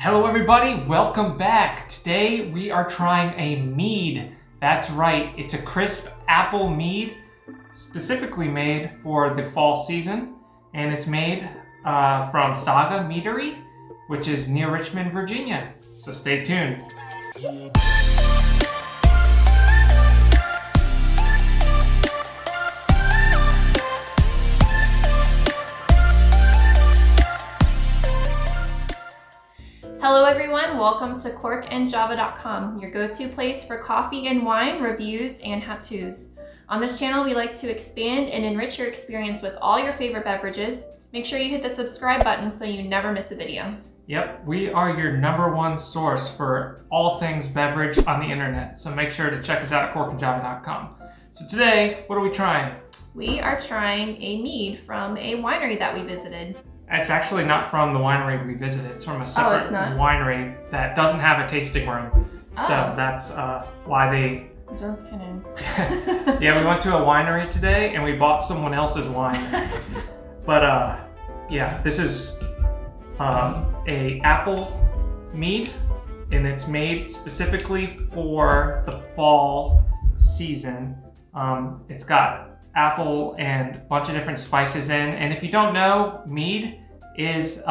Hello everybody, welcome back. Today we are trying a mead. That's right, it's a crisp apple mead, specifically made for the fall season. And it's made from Saga Meadery, which is near Richmond, Virginia. So stay tuned. Hello everyone, welcome to corkandjava.com, your go-to place for coffee and wine reviews and how-tos. On this channel, we like to expand and enrich your experience with all your favorite beverages. Make sure you hit the subscribe button so you never miss a video. Yep, we are your #1 source for all things beverage on the internet. So make sure to check us out at corkandjava.com. So today, what are we trying? We are trying a mead from a winery that we visited. It's actually not from the winery we visited. It's from a separate winery that doesn't have a tasting room. Oh. So that's why they... Just kidding. Yeah, we went to a winery today and we bought someone else's wine. But yeah, this is a apple mead, and it's made specifically for the fall season. It's got apple and a bunch of different spices in, and if you don't know, mead is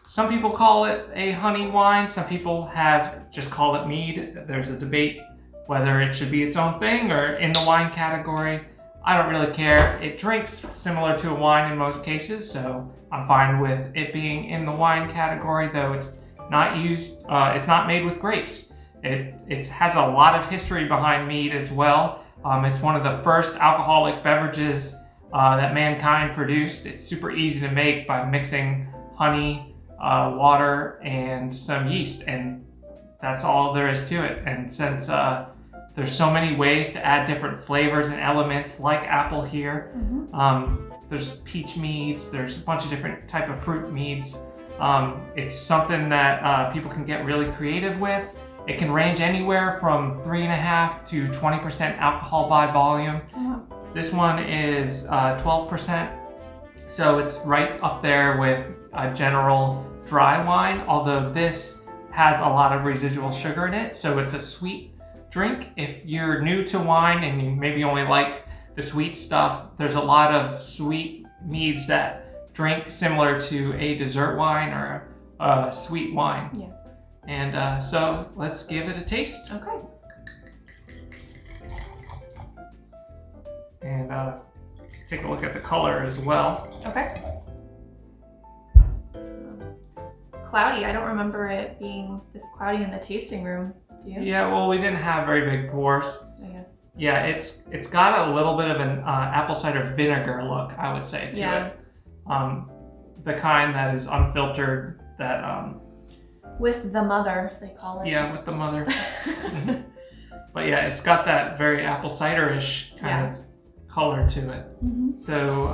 some people call it a honey wine, some people have just call it mead. There's a debate whether it should be its own thing or in the wine category. I don't really care. It drinks similar to a wine in most cases, so I'm fine with it being in the wine category, though it's not used, it's not made with grapes. It has a lot of history behind mead as well. It's one of the first alcoholic beverages that mankind produced. It's super easy to make by mixing honey, water, and some yeast, and that's all there is to it. And since there's so many ways to add different flavors and elements, like apple here, there's peach meads, there's a bunch of different type of fruit meads. It's something that people can get really creative with. It can range anywhere from 3.5 to 20% alcohol by volume. This one is 12%, so it's right up there with a general dry wine, although this has a lot of residual sugar in it, so it's a sweet drink. If you're new to wine and you maybe only like the sweet stuff, there's a lot of sweet meads that drink similar to a dessert wine or a sweet wine. Yeah. And so let's give it a taste. Okay. And take a look at the color as well. Okay. It's cloudy. I don't remember it being this cloudy in the tasting room. Do you? Yeah, well, we didn't have very big pores. I guess. Yeah, it's got a little bit of an apple cider vinegar look, I would say, to it. The kind that is unfiltered, that... with the mother, they call it. Yeah, with the mother. But yeah, it's got that very apple cider-ish kind of color to it. So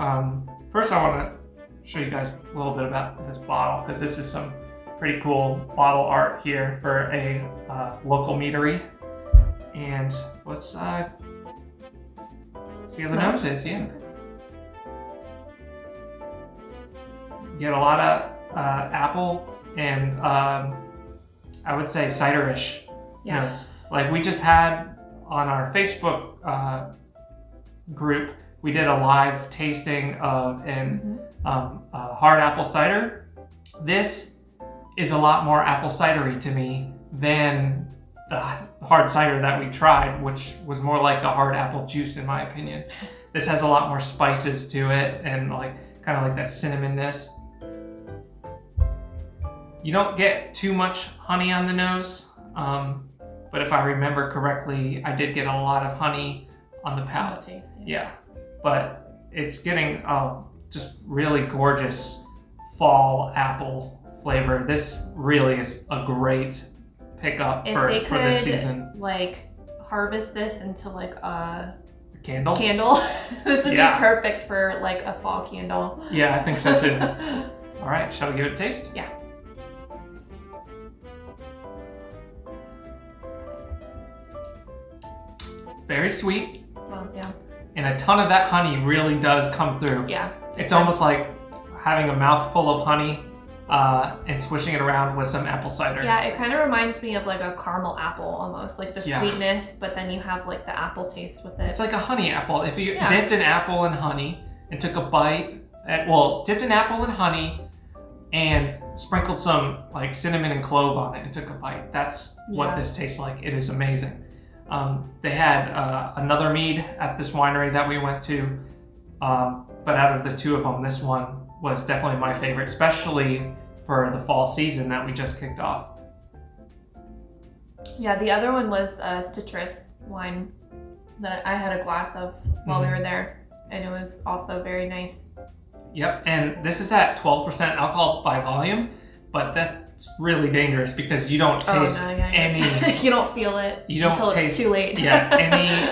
first I want to show you guys a little bit about this bottle, because this is some pretty cool bottle art here for a local meadery. And let's see how the nose is. Yeah. You get a lot of apple and I would say cider-ish notes. Like we just had on our Facebook group, we did a live tasting of an hard apple cider. This is a lot more apple cidery to me than the hard cider that we tried, which was more like a hard apple juice in my opinion. This has a lot more spices to it and kind of like that cinnamonness. You don't get too much honey on the nose, but if I remember correctly, I did get a lot of honey on the palate. Yeah, but it's getting just really gorgeous fall apple flavor. This really is a great pickup for the season. Like harvest this into like a candle. This would be perfect for like a fall candle. Yeah, I think so too. All right, shall we give it a taste? Yeah. Very sweet. Well, yeah. And a ton of that honey really does come through. Yeah. It's almost like having a mouthful of honey and swishing it around with some apple cider. Yeah, it kind of reminds me of like a caramel apple almost, like the sweetness, but then you have like the apple taste with it. It's like a honey apple. If you dipped an apple in honey and took a bite, dipped an apple in honey and sprinkled some like cinnamon and clove on it and took a bite, that's what this tastes like. It is amazing. They had another mead at this winery that we went to, but out of the two of them, this one was definitely my favorite, especially for the fall season that we just kicked off. Yeah, the other one was a citrus wine that I had a glass of while we were there, and it was also very nice. Yep, and this is at 12% alcohol by volume, but that's really dangerous because you don't taste any... You don't feel it until it's too late. Any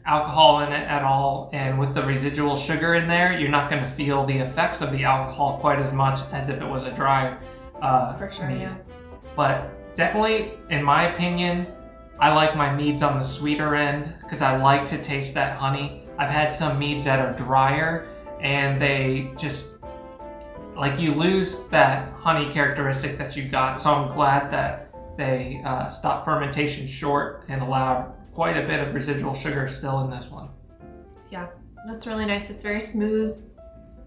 alcohol in it at all, and with the residual sugar in there, you're not going to feel the effects of the alcohol quite as much as if it was a dry for sure, mead. But definitely, in my opinion, I like my meads on the sweeter end because I like to taste that honey. I've had some meads that are drier and they just, like, you lose that honey characteristic that you got, so I'm glad that they stopped fermentation short and allowed quite a bit of residual sugar still in this one. Yeah, that's really nice. It's very smooth,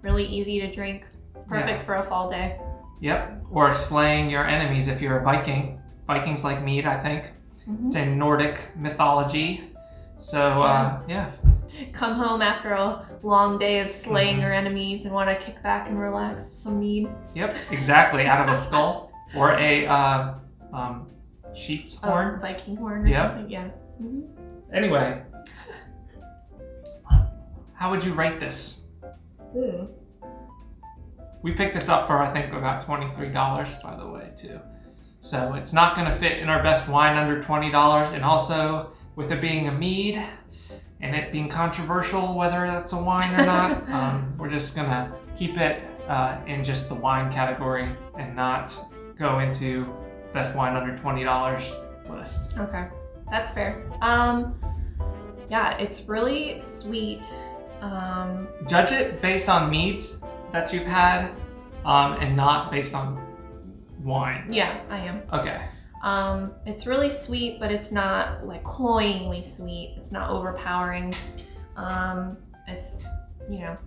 really easy to drink, perfect for a fall day. Yep, or slaying your enemies if you're a Viking. Vikings like mead, I think. It's in Nordic mythology. So, yeah. Come home after a long day of slaying your enemies and want to kick back and relax with some mead. Yep, exactly, out of a skull or a sheep's horn. Viking horn or something, yeah. Anyway, how would you rate this? We picked this up for, I think, about $23, by the way, too. So it's not going to fit in our best wine under $20, and also with it being a mead and it being controversial whether that's a wine or not, we're just going to keep it in just the wine category and not go into best wine under $20 list. Okay. That's fair. Yeah, it's really sweet. Judge it based on meads that you've had, and not based on wines. Yeah, I am. Okay. It's really sweet, but it's not like cloyingly sweet. It's not overpowering. It's,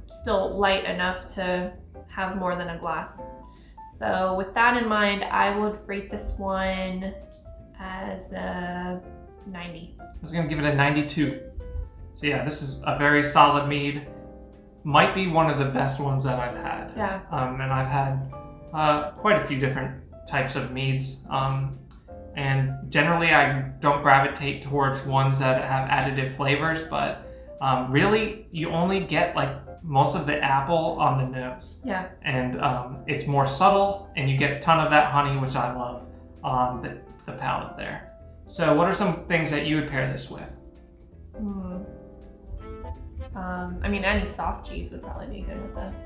still light enough to have more than a glass. So with that in mind, I would rate this one as a 90. I was gonna give it a 92. So yeah, this is a very solid mead. Might be one of the best ones that I've had. Yeah. And I've had quite a few different types of meads. And generally I don't gravitate towards ones that have additive flavors, but really you only get like most of the apple on the nose. Yeah. And it's more subtle, and you get a ton of that honey, which I love on the palate there. So what are some things that you would pair this with? I mean, any soft cheese would probably be good with this.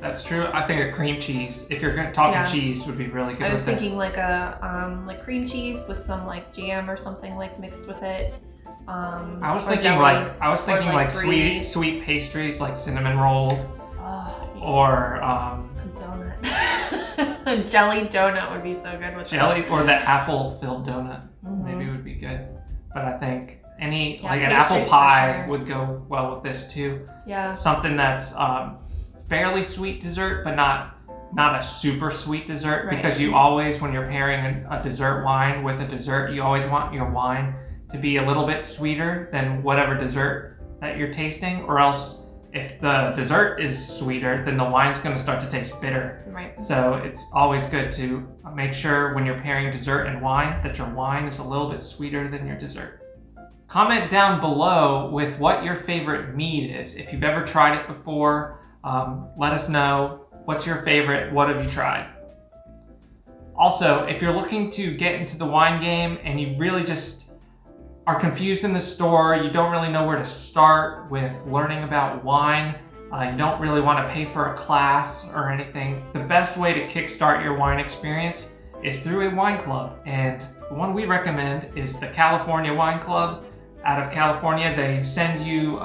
That's true. I think a cream cheese, if you're talking cheese, would be really good with this. I was thinking like a like cream cheese with some like jam or something like mixed with it. I was thinking like sweet pastries, like cinnamon roll, or a donut. A jelly donut would be so good with jelly, or the apple filled donut. Maybe would be good. But I think like an apple pie would go well with this too. Yeah. Something that's fairly sweet dessert, but not a super sweet dessert, because you always, when you're pairing a dessert wine with a dessert, you always want your wine to be a little bit sweeter than whatever dessert that you're tasting, or else if the dessert is sweeter, then the wine's going to start to taste bitter. Right. So it's always good to make sure when you're pairing dessert and wine that your wine is a little bit sweeter than your dessert. Comment down below with what your favorite mead is. If you've ever tried it before, let us know. What's your favorite? What have you tried? Also, if you're looking to get into the wine game and you really just are confused in the store, you don't really know where to start with learning about wine, you don't really want to pay for a class or anything, the best way to kickstart your wine experience is through a wine club. And the one we recommend is the California Wine Club out of California. They send you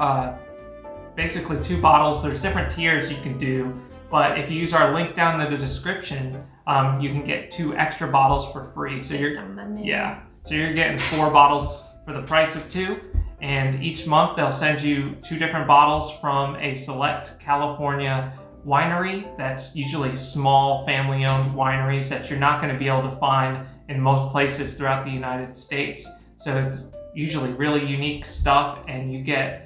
basically 2 bottles. There's different tiers you can do, But if you use our link down in the description, you can get 2 extra bottles for free. So you're getting 4 bottles for the price of 2. And each month they'll send you 2 different bottles from a select California winery. That's usually small family-owned wineries that you're not going to be able to find in most places throughout the United States. So it's usually really unique stuff, and you get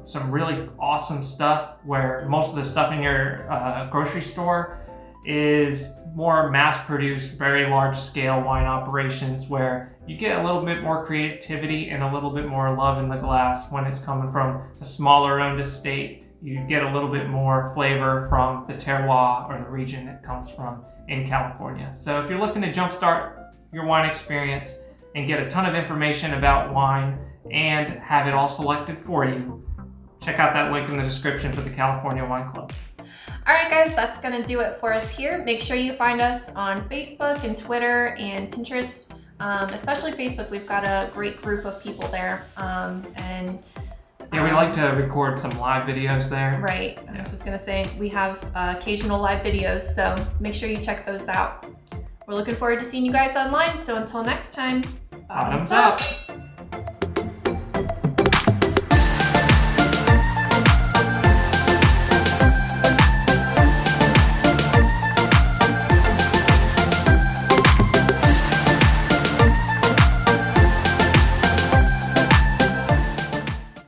some really awesome stuff where most of the stuff in your grocery store is more mass-produced, very large-scale wine operations where you get a little bit more creativity and a little bit more love in the glass. When it's coming from a smaller-owned estate, you get a little bit more flavor from the terroir or the region it comes from in California. So if you're looking to jumpstart your wine experience and get a ton of information about wine and have it all selected for you, check out that link in the description for the California Wine Club. All right, guys, that's gonna do it for us here. Make sure you find us on Facebook and Twitter and Pinterest. Especially Facebook, we've got a great group of people there. We like to record some live videos there. Right, I was just gonna say, we have occasional live videos, so make sure you check those out. We're looking forward to seeing you guys online, so until next time, bottoms up.